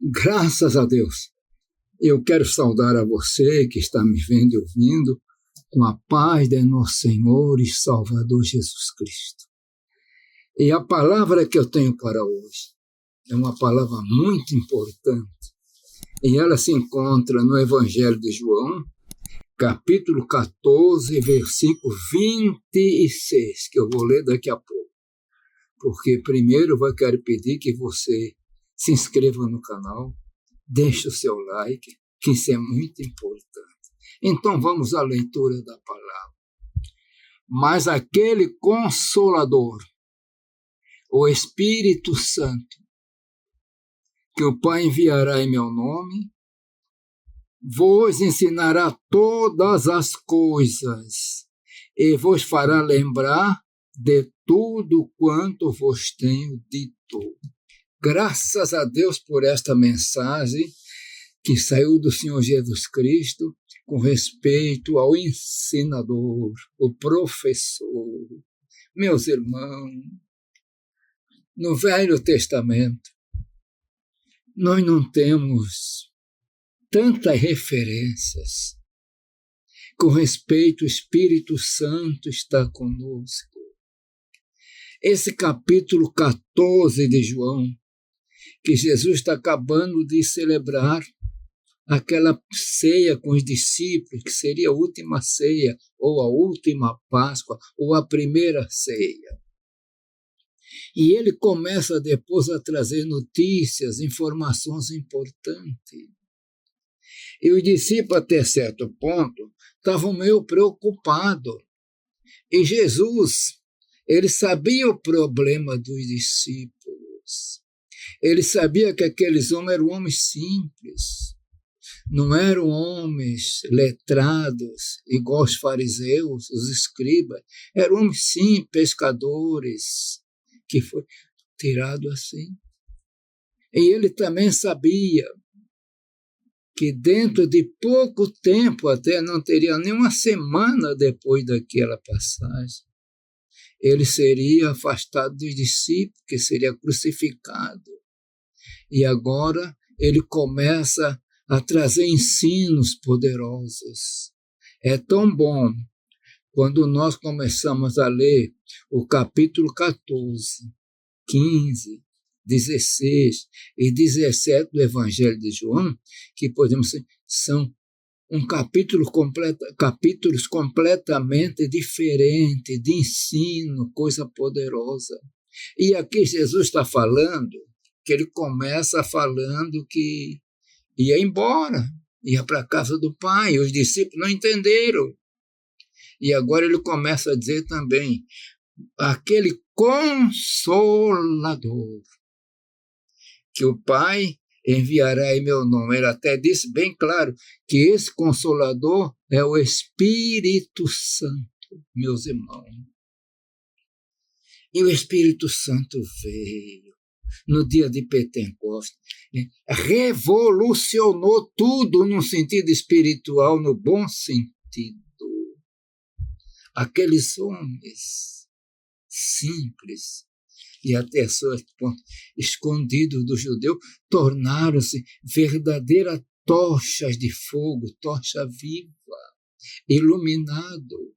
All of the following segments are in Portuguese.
Graças a Deus. Eu quero saudar a você que está me vendo e ouvindo com a paz de nosso Senhor e Salvador Jesus Cristo. E a palavra que eu tenho para hoje é uma palavra muito importante. E ela se encontra no Evangelho de João, capítulo 14, versículo 26, que eu vou ler daqui a pouco. Porque primeiro eu quero pedir que você se inscreva no canal, deixe o seu like, que isso é muito importante. Então vamos à leitura da palavra. Mas aquele Consolador, o Espírito Santo, que o Pai enviará em meu nome, vos ensinará todas as coisas e vos fará lembrar de tudo quanto vos tenho dito. Graças a Deus por esta mensagem que saiu do Senhor Jesus Cristo com respeito ao ensinador, o professor. Meus irmãos, no Velho Testamento, nós não temos tantas referências. Com respeito, o Espírito Santo está conosco. Esse capítulo 14 de João, que Jesus está acabando de celebrar aquela ceia com os discípulos, que seria a última ceia, ou a última Páscoa, ou a primeira ceia. E ele começa depois a trazer notícias, informações importantes. E os discípulos, até certo ponto, estavam meio preocupados. E Jesus, ele sabia o problema dos discípulos. Ele sabia que aqueles homens eram homens simples. Não eram homens letrados, igual os fariseus, os escribas. Eram homens simples, pescadores, que foi tirado assim. E ele também sabia que dentro de pouco tempo, até não teria nem uma semana depois daquela passagem, ele seria afastado dos discípulos, que seria crucificado. E agora ele começa a trazer ensinos poderosos. É tão bom quando nós começamos a ler o capítulo 14, 15, 16 e 17 do Evangelho de João, que podemos dizer, são capítulos completamente diferentes, de ensino, coisa poderosa. E aqui Jesus está falando, que ele começa falando que ia embora, ia para a casa do Pai, os discípulos não entenderam. E agora ele começa a dizer também, aquele Consolador, que o Pai enviará em meu nome. Ele até disse bem claro que esse Consolador é o Espírito Santo, meus irmãos. E o Espírito Santo veio no dia de Pentecostes, revolucionou tudo no sentido espiritual, no bom sentido. Aqueles homens simples e até certo ponto escondidos do judeu tornaram-se verdadeiras tochas de fogo, tocha viva, iluminado.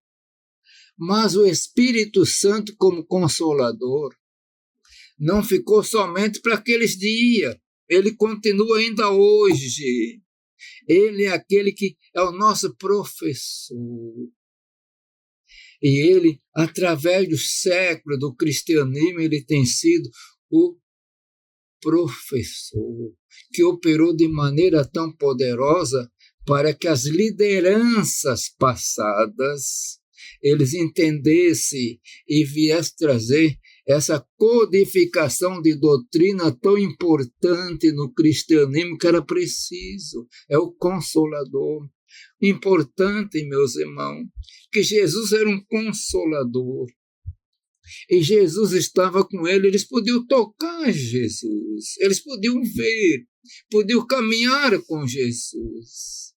Mas o Espírito Santo, como Consolador, não ficou somente para aqueles dias, ele continua ainda hoje. Ele é aquele que é o nosso professor. E ele, através dos séculos do cristianismo, ele tem sido o professor, que operou de maneira tão poderosa para que as lideranças passadas, eles entendessem e viessem trazer essa codificação de doutrina tão importante no cristianismo que era preciso. É o Consolador. Importante, meus irmãos, que Jesus era um Consolador. E Jesus estava com ele, eles podiam tocar Jesus, eles podiam ver, podiam caminhar com Jesus.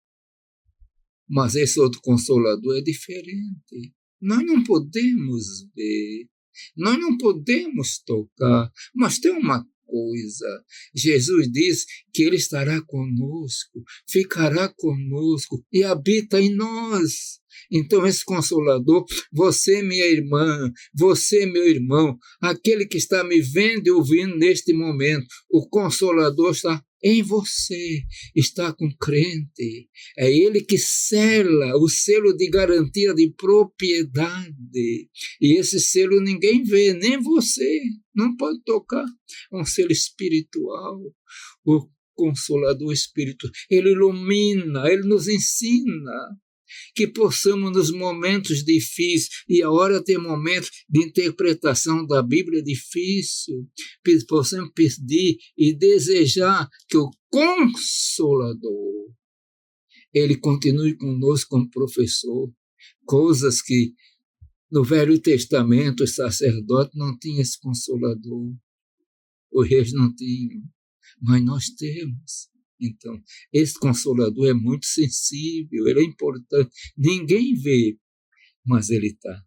Mas esse outro Consolador é diferente. Nós não podemos ver, nós não podemos tocar, mas tem uma coisa. Jesus diz que Ele estará conosco, ficará conosco e habita em nós. Então, esse Consolador, você, minha irmã, você, meu irmão, aquele que está me vendo e ouvindo neste momento, o Consolador está em você, está com o crente. É Ele que sela o selo de garantia de propriedade. E esse selo ninguém vê, nem você, não pode tocar. É um selo espiritual. O Consolador Espírito, Ele ilumina, Ele nos ensina. Que possamos nos momentos difíceis, e a hora tem momentos de interpretação da Bíblia difícil, possamos pedir e desejar que o Consolador, Ele continue conosco como professor, coisas que no Velho Testamento os sacerdotes não tinham esse Consolador, os reis não tinham, mas nós temos. Então, esse Consolador é muito sensível, ele é importante. Ninguém vê, mas ele está.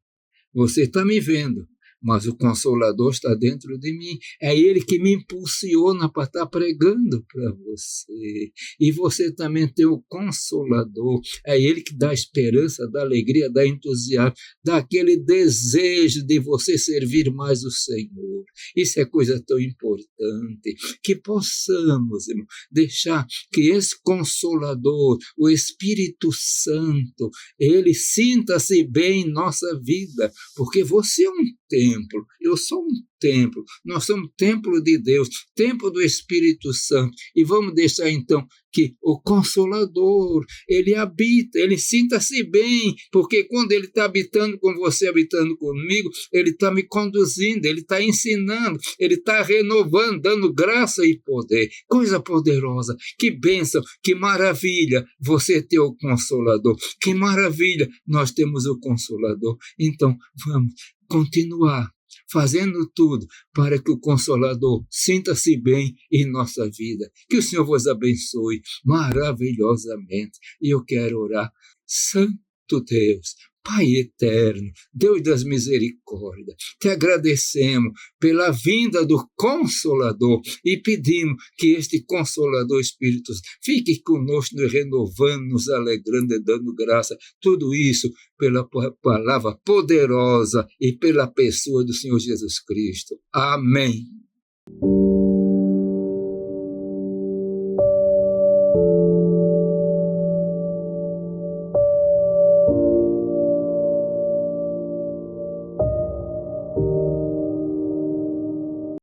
Você está me vendo, mas o Consolador está dentro de mim. É Ele que me impulsiona para estar pregando para você. E você também tem o Consolador. É Ele que dá esperança, dá alegria, dá entusiasmo, dá aquele desejo de você servir mais o Senhor. Isso é coisa tão importante. Que possamos, irmão, deixar que esse Consolador, o Espírito Santo, ele sinta-se bem em nossa vida, porque você é um templo, eu sou um templo, nós somos templo de Deus, templo do Espírito Santo, e vamos deixar então que o Consolador, ele habita, ele sinta-se bem, porque quando ele está habitando com você, habitando comigo, ele está me conduzindo, ele está ensinando, ele está renovando, dando graça e poder, coisa poderosa, que bênção, que maravilha você ter o Consolador, que maravilha nós temos o Consolador. Então vamos continuar fazendo tudo para que o Consolador sinta-se bem em nossa vida. Que o Senhor vos abençoe maravilhosamente. E eu quero orar. Santo Deus, Pai eterno, Deus das misericórdias, te agradecemos pela vinda do Consolador e pedimos que este Consolador Espírito fique conosco, nos renovando, nos alegrando e dando graça. Tudo isso pela palavra poderosa e pela pessoa do Senhor Jesus Cristo. Amém.